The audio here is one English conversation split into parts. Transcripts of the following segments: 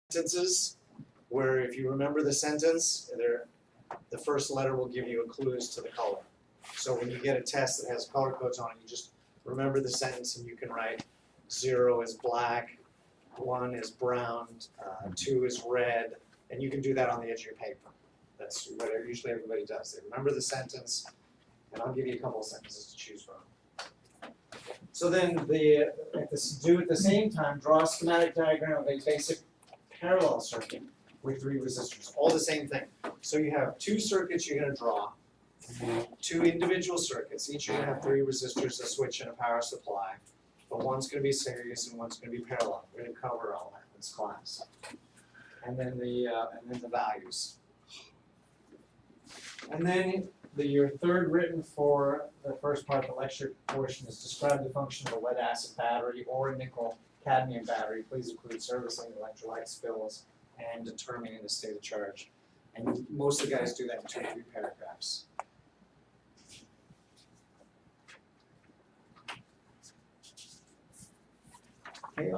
sentences where if you remember the sentence, the first letter will give you a clues to the color. So when you get a test that has color codes on it, you just remember the sentence and you can write 0 is black, 1 is brown, 2 is red, and you can do that on the edge of your paper. That's what usually everybody does. They remember the sentence, and I'll give you a couple of sentences to choose from. So then do at the same time, draw a schematic diagram of a basic parallel circuit with 3 resistors, all the same thing. So you have 2 circuits you're going to draw, 2 individual circuits. Each are going to have 3 resistors, a switch, and a power supply. But one's going to be series and one's going to be parallel. We're going to cover all that in this class. And then the values. And then your third written for the first part of the lecture portion is describe the function of a lead acid battery or a nickel cadmium battery. Please include servicing electrolyte spills and determining the state of charge. And most of the guys do that in 2 or 3 paragraphs. Okay,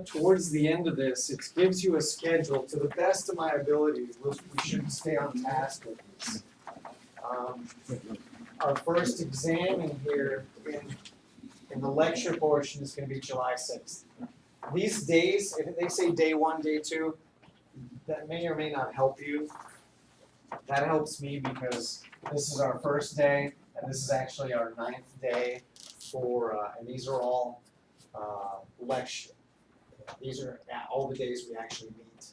towards the end of this, it gives you a schedule. To the best of my ability, we should stay on task with these. Our first exam in here, in the lecture portion, is going to be July 6th. These days, if they say day 1, day 2, that may or may not help you. That helps me because this is our first day, and this is actually our 9th day and these are all lecture. These are all the days we actually meet.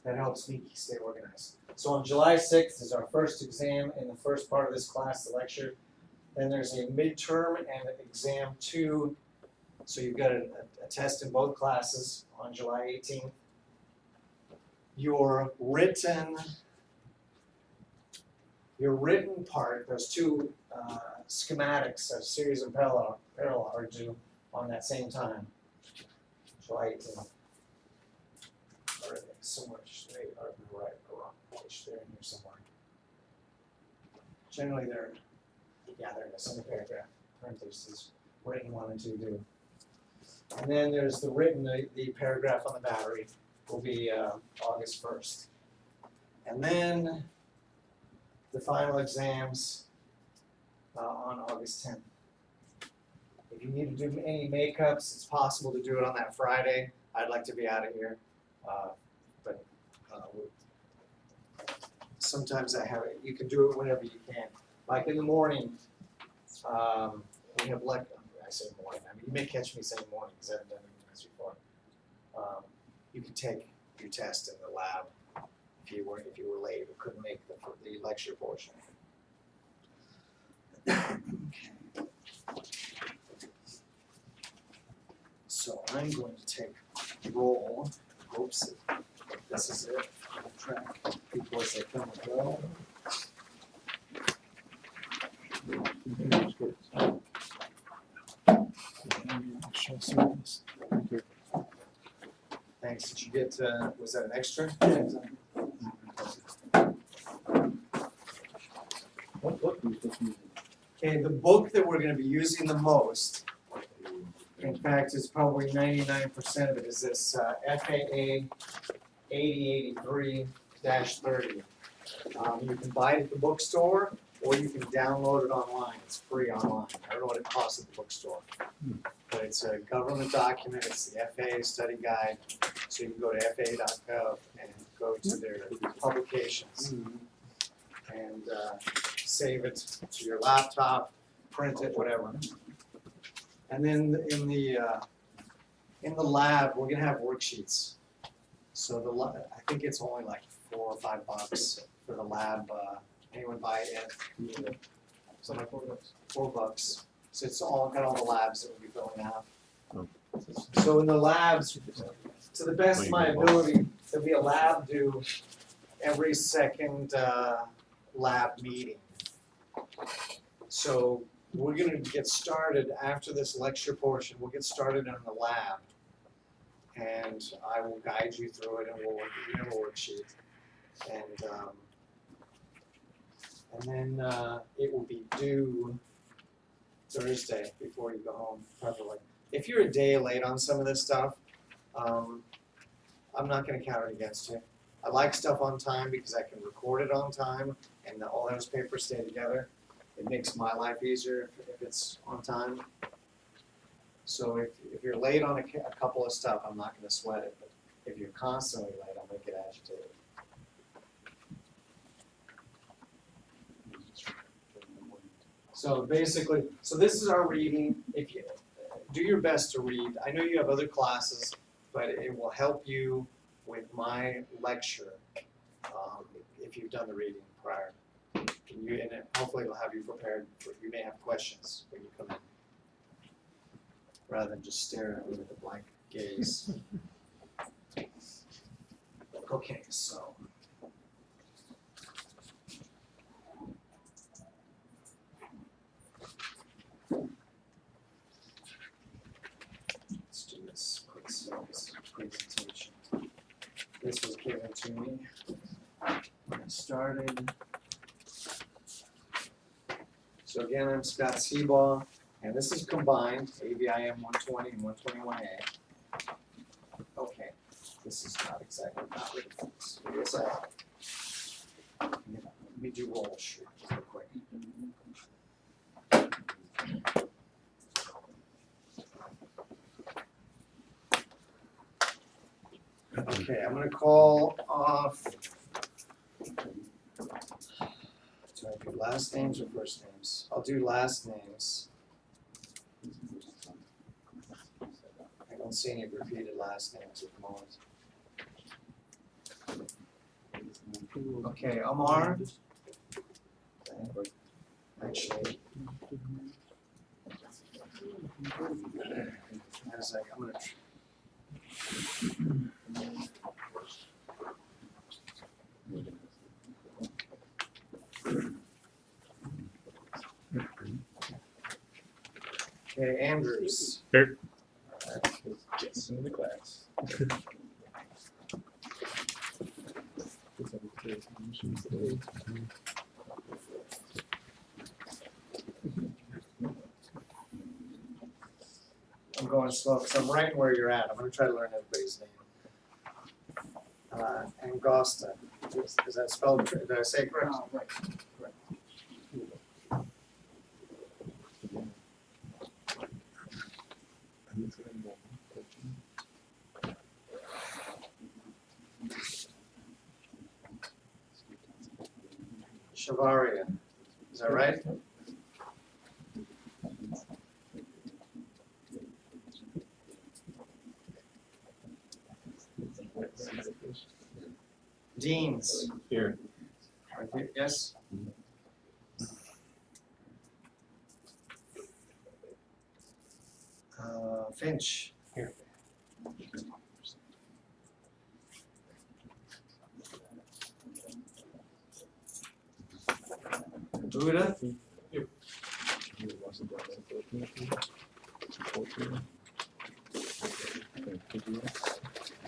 That helps me stay organized. So on July 6th is our first exam in the first part of this class, the lecture. Then there's a midterm and exam 2. So you've got a test in both classes on July 18th. Your written part, those 2 schematics of series and parallel are due on that same time, July 18th. Or somewhere straight or right or wrong page. They're in here somewhere. Generally, they're in the center paragraph. Parentheses, written 1 and 2 do. And then there's the written, the paragraph on the battery will be August 1st. And then the final exams on August 10th. If you need to do any makeups, it's possible to do it on that Friday. I'd like to be out of here. But sometimes you can do it whenever you can. Like in the morning, we have I say morning. I mean, you may catch me saying morning because I haven't done it before. You can take your test in the lab if you were late or couldn't make the lecture portion. Okay. So I'm going to take roll. Oops, this is it. I'll track people as they come and go. Thanks. Did you get, was that an extra? What book are you using? Okay, the book that we're going to be using the most, in fact, it's probably 99% of it, is this FAA 8083-30. You can buy it at the bookstore, or you can download it online. It's free online. I don't know what it costs at the bookstore. But it's a government document. It's the FAA study guide. So you can go to FAA.gov and go to their publications and save it to your laptop, print it, whatever. And then in the lab, we're gonna have worksheets. So I think it's only like $4 or $5 for the lab. Anyone buy it yet? Something like $4. So it's all got all the labs that we'll be filling out. So in the labs, to the best of my ability, there'll be a lab due every second lab meeting. So we're going to get started after this lecture portion. We'll get started in the lab, and I will guide you through it, and we'll have a worksheet. And then it will be due Thursday before you go home, probably. If you're a day late on some of this stuff, I'm not gonna count it against you. I like stuff on time because I can record it on time and all those papers stay together. It makes my life easier if it's on time. So if you're late on a couple of stuff, I'm not gonna sweat it, but if you're constantly late, I'm gonna get agitated. So basically, so this is our reading. If you do your best to read, I know you have other classes, but it will help you with my lecture if you've done the reading prior. And hopefully it'll have you prepared. You may have questions when you come in, rather than just stare at me with a blank gaze. Okay, so. Let's do this quick presentation. This was given to me when I started. So again, I'm Scott Seabaugh, and this is combined AVIM 120 and 121A. Okay, this is not exactly not ready for this. Yes, let me do roll sheet real quick. Okay, I'm gonna call off. Do I do last names or first names? I'll do last names. I don't see any repeated last names at the moment. Okay, Amar. Actually, as I'm gonna. Okay, Andrews. Here. Alright. Just in the class. I'm going slow because I'm right where you're at. I'm going to try to learn everybody's name. Angosta. Is that spelled? Did I say it correct? Right. Shavaria. Is that right? Deans. Here. Right here. Yes. Finch. Here. Buddha. Here.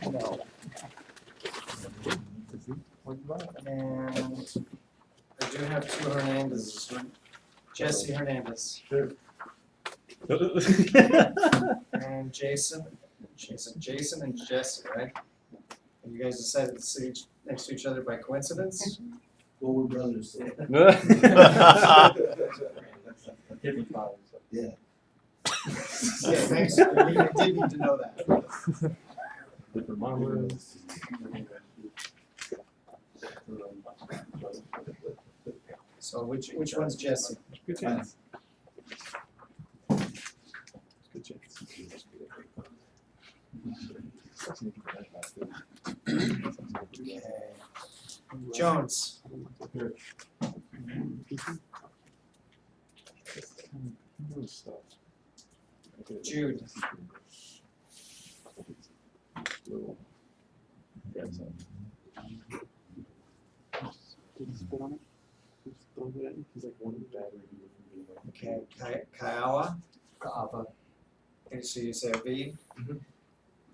No. And I do have two Hernandez's. Jesse Hernandez. Sure. And Jason and Jesse, right? And you guys decided to sit next to each other by coincidence? Well, we're brothers. Yeah. Yeah, thanks. You did need to know that. Different mamas. So which one's Jesse? Good chance. Good chance. Okay. Jones. Here. Jude. Okay, Kaawa. Kaava. Okay, so you say a V? Mhm.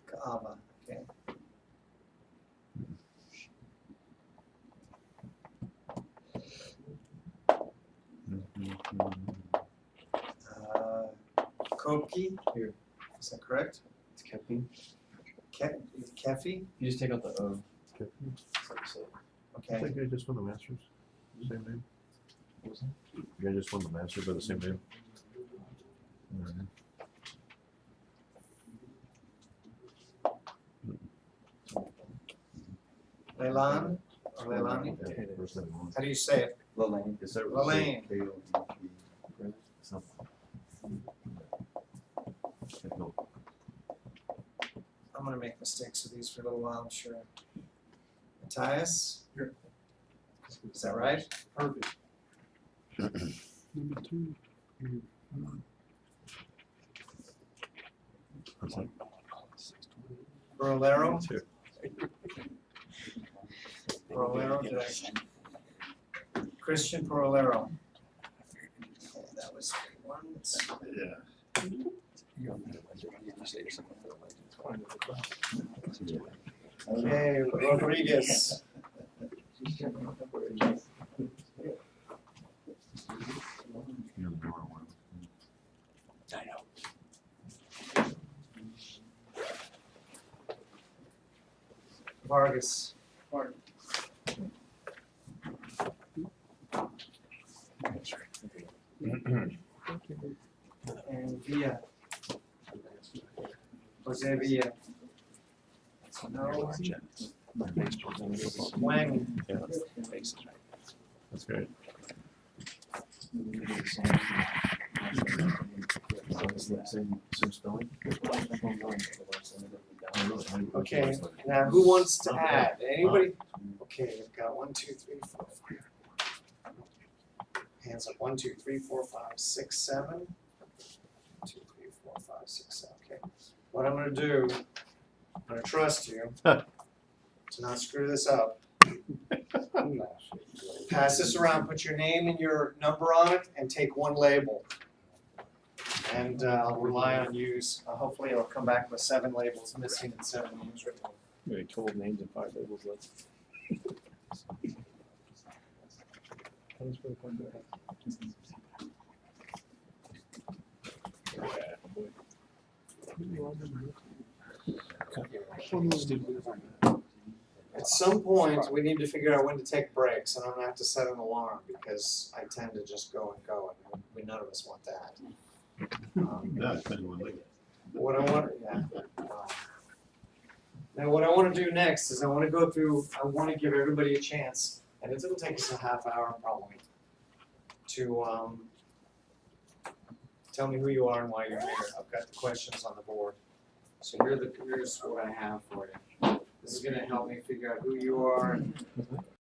Kaava, okay. Koki. Here. Is that correct? It's Cappy. Kefi? You just take out the O. Okay. I Okay. think I just won the Masters. Same name. What was that? You guys just won the Masters by the same name. Leilani? Or Leilani? Yeah, first name won. How do you say it? Lane. Is that Lane. No. I'm gonna make mistakes with these for a little while, I'm sure. Matthias? Is that right? Perfect. Number 2. What's that? Borrolero? Two. Borrolero, did I? Christian Borrolero. Okay, that was one. Yeah. Okay, Rodriguez. You're the number one. Vargas. And Villa. Jose Villa. No. Wang. Yeah. That's great. Same spelling? Okay, now who wants to add? Anybody? Okay, we've got 1, 2, 3, 4, 5. Hands up. 1, 2, 3, 4, 5, 6, 7. 1, 2, 3, 4, 5, 6, 7. Okay. What I'm gonna do, I'm gonna trust you to not screw this up. Pass this around, put your name and your number on it, and take one label. And I'll rely on you. Hopefully it'll come back with 7 labels missing and 7 names written. Maybe 12 names and 5 labels left. At some point, we need to figure out when to take breaks, and I'm gonna have to set an alarm because I tend to just go and go, and none of us want that. What I want, yeah. Now, what I want to do next is I want to go through. I want to give everybody a chance, and it'll take us a half hour probably, to tell me who you are and why you're here. I've got the questions on the board, so here's what I have for you. This is going to help me figure out who you are and